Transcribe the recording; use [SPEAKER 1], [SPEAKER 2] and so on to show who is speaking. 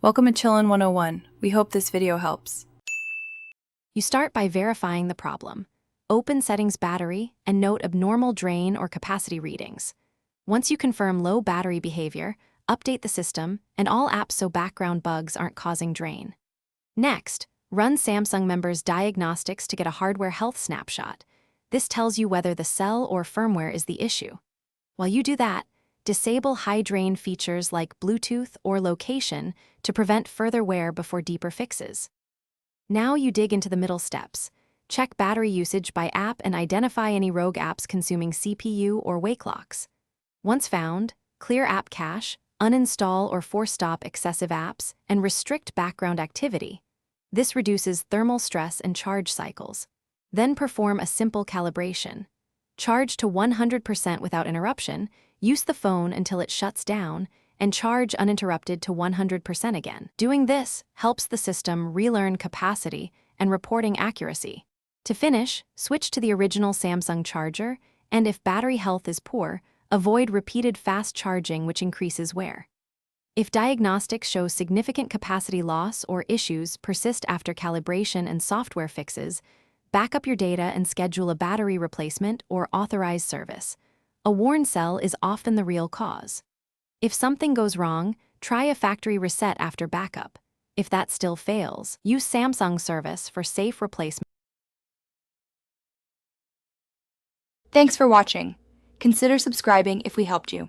[SPEAKER 1] Welcome to Chillin' 101. We hope this video helps.
[SPEAKER 2] You start by verifying the problem. Open Settings Battery and note abnormal drain or capacity readings. Once you confirm low battery behavior, update the system and all apps so background bugs aren't causing drain. Next, run Samsung Members Diagnostics to get a hardware health snapshot. This tells you whether the cell or firmware is the issue. While you do that, disable high drain features like Bluetooth or location to prevent further wear before deeper fixes. Now you dig into the middle steps. Check battery usage by app and identify any rogue apps consuming CPU or wake locks. Once found, clear app cache, uninstall or force stop excessive apps, and restrict background activity. This reduces thermal stress and charge cycles. Then perform a simple calibration. Charge to 100% without interruption, use the phone until it shuts down, and charge uninterrupted to 100% again. Doing this helps the system relearn capacity and reporting accuracy. To finish, switch to the original Samsung charger, and if battery health is poor, avoid repeated fast charging which increases wear. If diagnostics show significant capacity loss or issues persist after calibration and software fixes, back up your data and schedule a battery replacement or authorized service. A worn cell is often the real cause. If something goes wrong, try a factory reset after backup. If that still fails, use Samsung service for safe replacement.
[SPEAKER 3] Thanks for watching. Consider subscribing if we helped you.